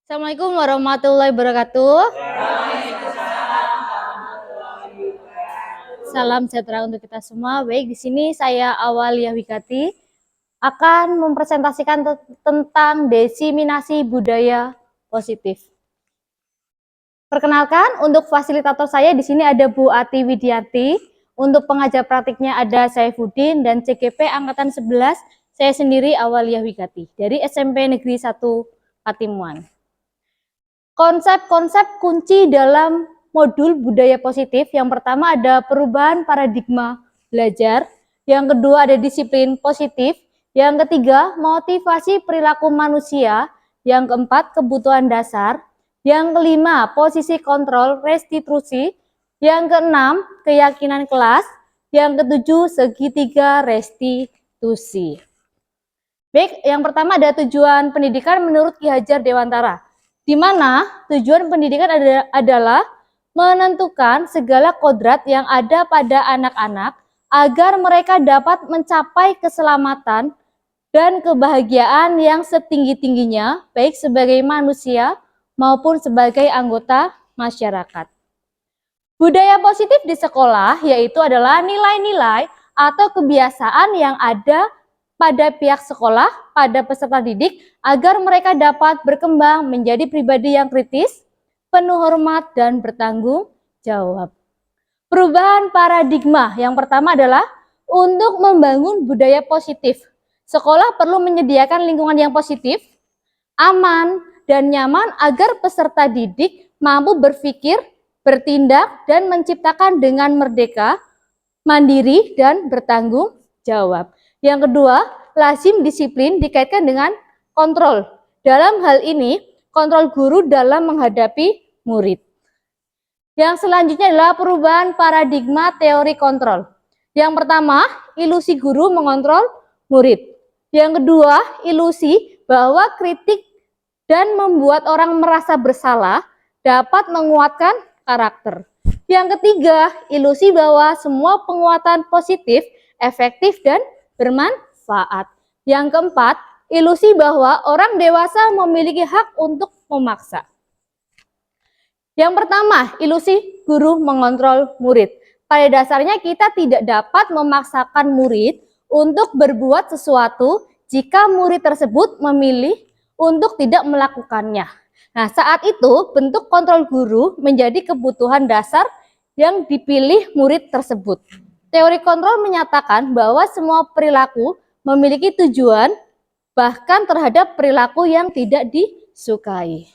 Assalamualaikum warahmatullahi wabarakatuh. Salam sejahtera untuk kita semua. Baik, di sini saya Awalia Wikati akan mempresentasikan tentang diseminasi budaya positif. Perkenalkan, untuk fasilitator saya di sini ada Bu Ati Widianti. Untuk pengajar praktiknya ada Saifuddin dan CGP angkatan 11. Saya sendiri Awalia Wikati dari SMP Negeri 1 Patimuan. Konsep-konsep kunci dalam modul budaya positif, yang pertama ada perubahan paradigma belajar, yang kedua ada disiplin positif, yang ketiga motivasi perilaku manusia, yang keempat kebutuhan dasar, yang kelima posisi kontrol restitusi, yang keenam keyakinan kelas, yang ketujuh segitiga restitusi. Baik, yang pertama ada tujuan pendidikan menurut Ki Hajar Dewantara, di mana tujuan pendidikan adalah menentukan segala kodrat yang ada pada anak-anak agar mereka dapat mencapai keselamatan dan kebahagiaan yang setinggi-tingginya, baik sebagai manusia maupun sebagai anggota masyarakat. Budaya positif di sekolah yaitu adalah nilai-nilai atau kebiasaan yang ada pada pihak sekolah, pada peserta didik, agar mereka dapat berkembang menjadi pribadi yang kritis, penuh hormat, dan bertanggung jawab. Perubahan paradigma yang pertama adalah untuk membangun budaya positif. Sekolah perlu menyediakan lingkungan yang positif, aman, dan nyaman agar peserta didik mampu berpikir, bertindak, dan menciptakan dengan merdeka, mandiri, dan bertanggung jawab. Yang kedua, lazim disiplin dikaitkan dengan kontrol. Dalam hal ini, kontrol guru dalam menghadapi murid. Yang selanjutnya adalah perubahan paradigma teori kontrol. Yang pertama, ilusi guru mengontrol murid. Yang kedua, ilusi bahwa kritik dan membuat orang merasa bersalah dapat menguatkan karakter. Yang ketiga, ilusi bahwa semua penguatan positif, efektif, dan bermanfaat. Yang keempat, ilusi bahwa orang dewasa memiliki hak untuk memaksa. Yang pertama, ilusi guru mengontrol murid. Pada dasarnya kita tidak dapat memaksakan murid untuk berbuat sesuatu jika murid tersebut memilih untuk tidak melakukannya. Nah, saat itu bentuk kontrol guru menjadi kebutuhan dasar yang dipilih murid tersebut. Teori kontrol menyatakan bahwa semua perilaku memiliki tujuan, bahkan terhadap perilaku yang tidak disukai.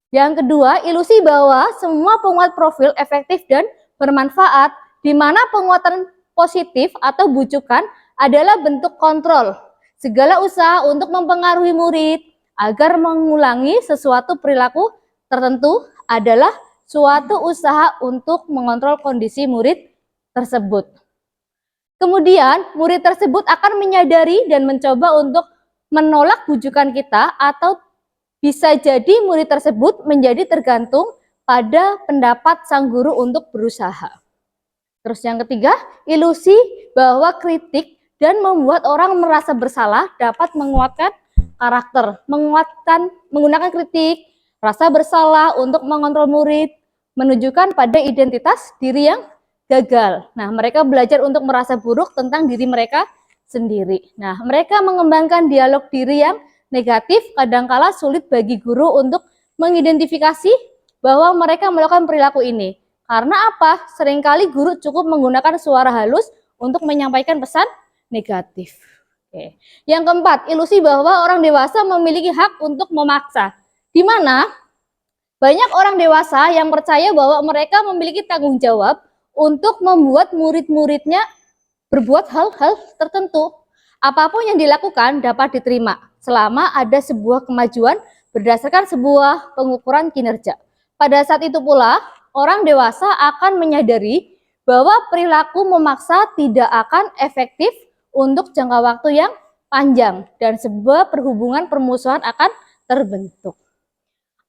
Yang kedua, ilusi bahwa semua penguat profil efektif dan bermanfaat, di mana penguatan positif atau bujukan adalah bentuk kontrol. Segala usaha untuk mempengaruhi murid agar mengulangi sesuatu perilaku tertentu adalah suatu usaha untuk mengontrol kondisi murid tersebut. Kemudian, murid tersebut akan menyadari dan mencoba untuk menolak bujukan kita, atau bisa jadi murid tersebut menjadi tergantung pada pendapat sang guru untuk berusaha. Terus yang ketiga, ilusi bahwa kritik dan membuat orang merasa bersalah dapat menguatkan karakter, menggunakan kritik, rasa bersalah untuk mengontrol murid, menunjukkan pada identitas diri yang gagal. Nah, mereka belajar untuk merasa buruk tentang diri mereka sendiri. Nah, mereka mengembangkan dialog diri yang negatif, kadangkala sulit bagi guru untuk mengidentifikasi bahwa mereka melakukan perilaku ini. Karena apa? Seringkali guru cukup menggunakan suara halus untuk menyampaikan pesan negatif. Oke. Yang keempat, ilusi bahwa orang dewasa memiliki hak untuk memaksa. Di mana banyak orang dewasa yang percaya bahwa mereka memiliki tanggung jawab untuk membuat murid-muridnya berbuat hal-hal tertentu. Apapun yang dilakukan dapat diterima selama ada sebuah kemajuan berdasarkan sebuah pengukuran kinerja. Pada saat itu pula, orang dewasa akan menyadari bahwa perilaku memaksa tidak akan efektif untuk jangka waktu yang panjang dan sebuah perhubungan permusuhan akan terbentuk.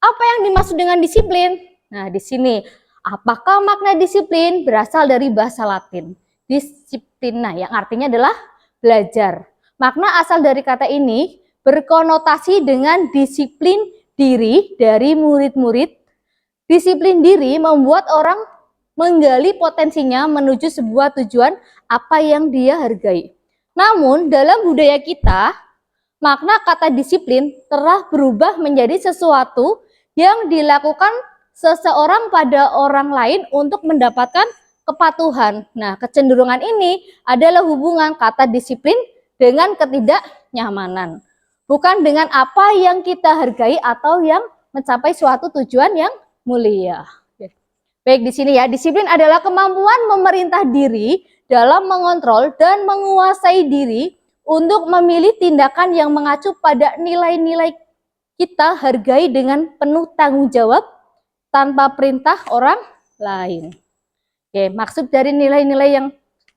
Apa yang dimaksud dengan disiplin? Nah, di sini, apakah makna disiplin berasal dari bahasa Latin disciplina, yang artinya adalah belajar. Makna asal dari kata ini berkonotasi dengan disiplin diri dari murid-murid. Disiplin diri membuat orang menggali potensinya menuju sebuah tujuan apa yang dia hargai. Namun dalam budaya kita, makna kata disiplin telah berubah menjadi sesuatu yang dilakukan seseorang pada orang lain untuk mendapatkan kepatuhan. Nah, kecenderungan ini adalah hubungan kata disiplin dengan ketidaknyamanan. Bukan dengan apa yang kita hargai atau yang mencapai suatu tujuan yang mulia. Baik, di sini ya, disiplin adalah kemampuan memerintah diri dalam mengontrol dan menguasai diri untuk memilih tindakan yang mengacu pada nilai-nilai kita hargai dengan penuh tanggung jawab tanpa perintah orang lain. Oke, maksud dari nilai-nilai yang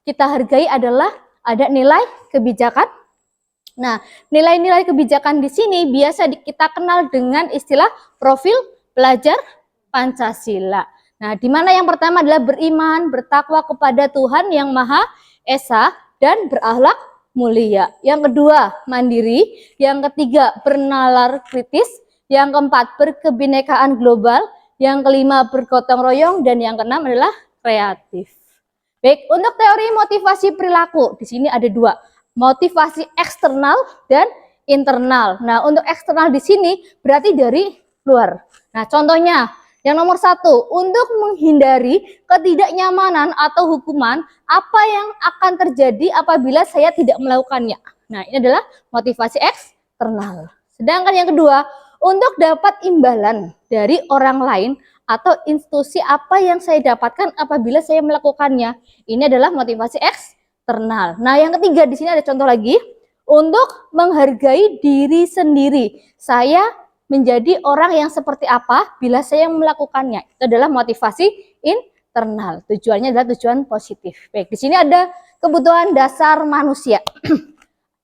kita hargai adalah ada nilai kebijakan. Nah, nilai-nilai kebijakan di sini biasa kita kenal dengan istilah profil pelajar Pancasila. Nah, di mana yang pertama adalah beriman, bertakwa kepada Tuhan yang Maha Esa dan berakhlak mulia. Yang kedua, mandiri. Yang ketiga, bernalar kritis. Yang keempat, berkebinekaan global. Yang kelima, bergotong royong. Dan yang keenam adalah kreatif. Baik, untuk teori motivasi perilaku, di sini ada dua. Motivasi eksternal dan internal. Nah, untuk eksternal di sini berarti dari luar. Nah, contohnya, yang nomor satu, untuk menghindari ketidaknyamanan atau hukuman, apa yang akan terjadi apabila saya tidak melakukannya. Nah, ini adalah motivasi eksternal. Sedangkan yang kedua, untuk dapat imbalan dari orang lain atau institusi apa yang saya dapatkan apabila saya melakukannya. Ini adalah motivasi eksternal. Nah, yang ketiga di sini ada contoh lagi, untuk menghargai diri sendiri. Saya menjadi orang yang seperti apa bila saya melakukannya. Itu adalah motivasi internal. Tujuannya adalah tujuan positif. Baik, di sini ada kebutuhan dasar manusia.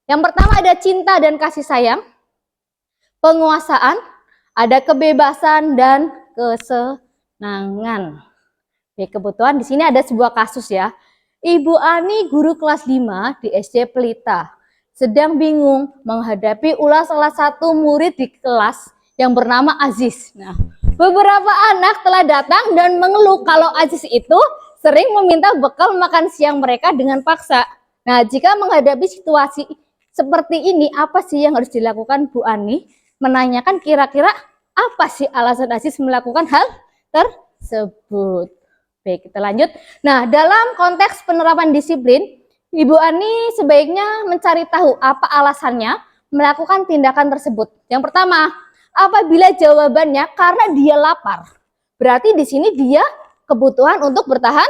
Yang pertama ada cinta dan kasih sayang, penguasaan, ada kebebasan dan kesenangan. Baik, kebutuhan di sini ada sebuah kasus ya. Ibu Ani, guru kelas 5 di SD Pelita, sedang bingung menghadapi ulah salah satu murid di kelas yang bernama Aziz. Nah, beberapa anak telah datang dan mengeluh kalau Aziz itu sering meminta bekal makan siang mereka dengan paksa. Nah, jika menghadapi situasi seperti ini, apa sih yang harus dilakukan Bu Ani? Menanyakan kira-kira apa sih alasan Aziz melakukan hal tersebut. Baik, kita lanjut. Nah, dalam konteks penerapan disiplin, Ibu Ani sebaiknya mencari tahu apa alasannya melakukan tindakan tersebut. Yang pertama, apabila jawabannya karena dia lapar, berarti di sini dia kebutuhan untuk bertahan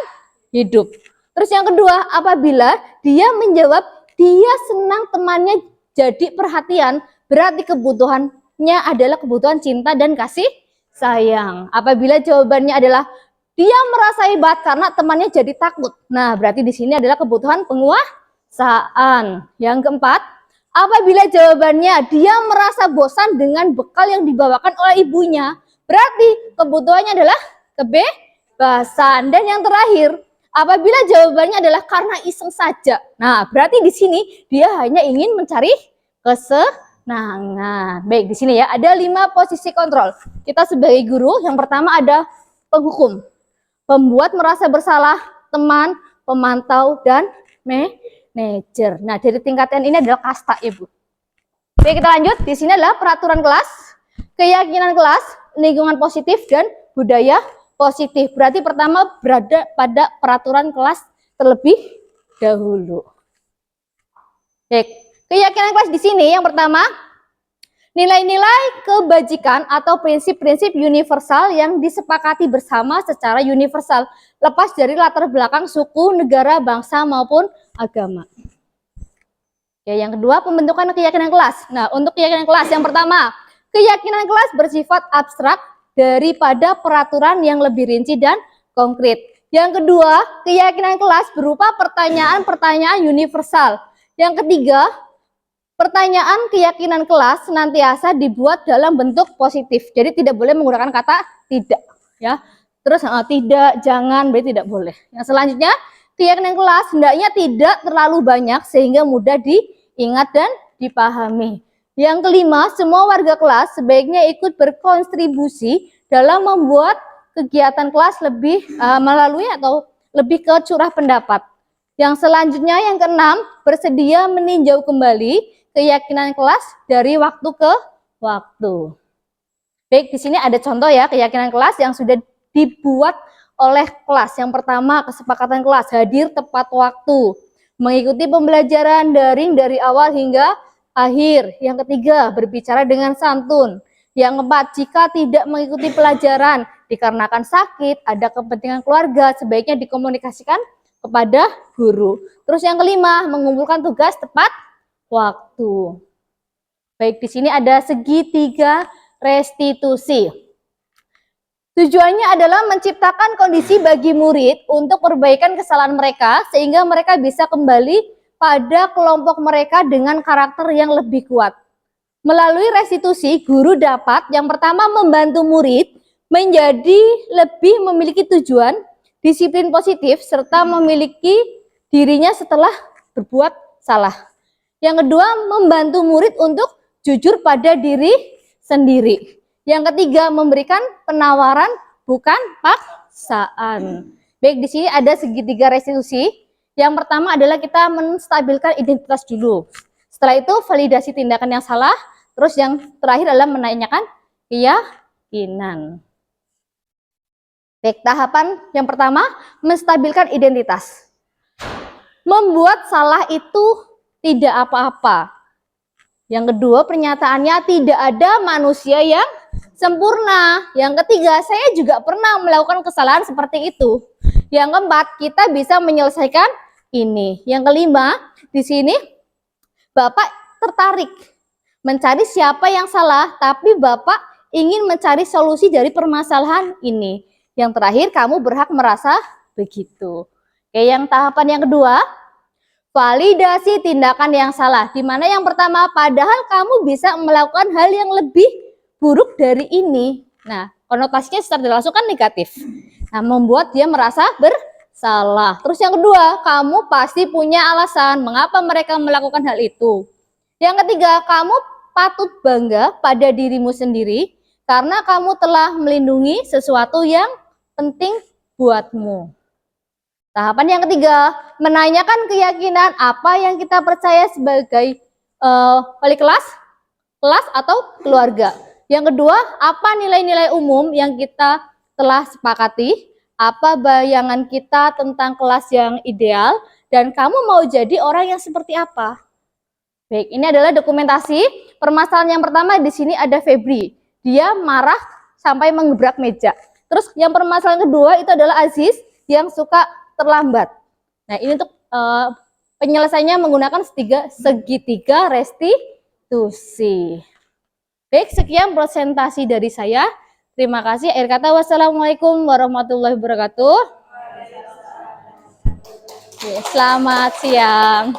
hidup. Terus yang kedua, apabila dia menjawab dia senang temannya jadi perhatian, berarti kebutuhannya adalah kebutuhan cinta dan kasih sayang. Apabila jawabannya adalah dia merasa hebat karena temannya jadi takut, nah berarti di sini adalah kebutuhan penguasaan. Yang keempat, apabila jawabannya dia merasa bosan dengan bekal yang dibawakan oleh ibunya, berarti kebutuhannya adalah kebebasan. Dan yang terakhir, apabila jawabannya adalah karena iseng saja, nah berarti di sini dia hanya ingin mencari kesenangan. Baik, di sini ya ada 5 posisi kontrol. Kita sebagai guru, yang pertama ada penghukum, pembuat merasa bersalah, teman, pemantau, dan manajer. Nah, dari tingkatan ini adalah kasta, Ibu. Oke, kita lanjut. Di sini adalah peraturan kelas, keyakinan kelas, lingkungan positif, dan budaya positif. Berarti pertama berada pada peraturan kelas terlebih dahulu. Oke, keyakinan kelas di sini yang pertama, nilai-nilai kebajikan atau prinsip-prinsip universal yang disepakati bersama secara universal, lepas dari latar belakang suku, negara, bangsa, maupun agama. Ya, yang kedua, pembentukan keyakinan kelas. Nah, untuk keyakinan kelas, yang pertama, keyakinan kelas bersifat abstrak daripada peraturan yang lebih rinci dan konkret. Yang kedua, keyakinan kelas berupa pertanyaan-pertanyaan universal. Yang ketiga, pertanyaan keyakinan kelas senantiasa dibuat dalam bentuk positif. Jadi tidak boleh menggunakan kata tidak, ya. Terus tidak, jangan, berarti tidak boleh. Yang selanjutnya, keyakinan kelas hendaknya tidak terlalu banyak sehingga mudah diingat dan dipahami. Yang kelima, semua warga kelas sebaiknya ikut berkontribusi dalam membuat kegiatan kelas lebih melalui atau lebih ke curah pendapat. Yang selanjutnya yang keenam, bersedia meninjau kembali keyakinan kelas dari waktu ke waktu. Baik, di sini ada contoh ya keyakinan kelas yang sudah dibuat oleh kelas. Yang pertama, kesepakatan kelas hadir tepat waktu, mengikuti pembelajaran daring dari awal hingga akhir. Yang ketiga, berbicara dengan santun. Yang keempat, jika tidak mengikuti pelajaran dikarenakan sakit, ada kepentingan keluarga, sebaiknya dikomunikasikan kepada guru. Terus yang kelima, mengumpulkan tugas tepat waktu. Baik, di sini ada segitiga restitusi. Tujuannya adalah menciptakan kondisi bagi murid untuk perbaikan kesalahan mereka sehingga mereka bisa kembali pada kelompok mereka dengan karakter yang lebih kuat. Melalui restitusi, guru dapat yang pertama membantu murid menjadi lebih memiliki tujuan, disiplin positif, serta memiliki dirinya setelah berbuat salah. Yang kedua, membantu murid untuk jujur pada diri sendiri. Yang ketiga, memberikan penawaran bukan paksaan. Baik, di sini ada segitiga restitusi. Yang pertama adalah kita menstabilkan identitas dulu. Setelah itu validasi tindakan yang salah. Terus yang terakhir adalah menanyakan keyakinan. Baik, tahapan yang pertama menstabilkan identitas. Membuat salah itu tidak apa-apa. Yang kedua, pernyataannya tidak ada manusia yang sempurna. Yang ketiga, saya juga pernah melakukan kesalahan seperti itu. Yang keempat, kita bisa menyelesaikan ini. Yang kelima, di sini Bapak tertarik mencari siapa yang salah, tapi Bapak ingin mencari solusi dari permasalahan ini. Yang terakhir, kamu berhak merasa begitu. Oke, yang tahapan yang kedua, validasi tindakan yang salah. Di mana yang pertama, padahal kamu bisa melakukan hal yang lebih buruk dari ini. Nah, konotasinya secara langsung kan negatif. Nah, membuat dia merasa bersalah. Terus yang kedua, kamu pasti punya alasan mengapa mereka melakukan hal itu. Yang ketiga, kamu patut bangga pada dirimu sendiri karena kamu telah melindungi sesuatu yang penting buatmu. Tahapan yang ketiga, menanyakan keyakinan apa yang kita percaya sebagai wali kelas atau keluarga. Yang kedua, apa nilai-nilai umum yang kita telah sepakati, apa bayangan kita tentang kelas yang ideal, dan kamu mau jadi orang yang seperti apa. Baik, ini adalah dokumentasi. Permasalahan yang pertama di sini ada Febri. Dia marah sampai menggebrak meja. Terus yang permasalahan kedua itu adalah Aziz yang suka terlambat. Nah, ini untuk penyelesaiannya menggunakan segitiga restitusi. Baik, sekian presentasi dari saya. Terima kasih. Akhir kata, wassalamualaikum warahmatullahi wabarakatuh. Oke, selamat siang.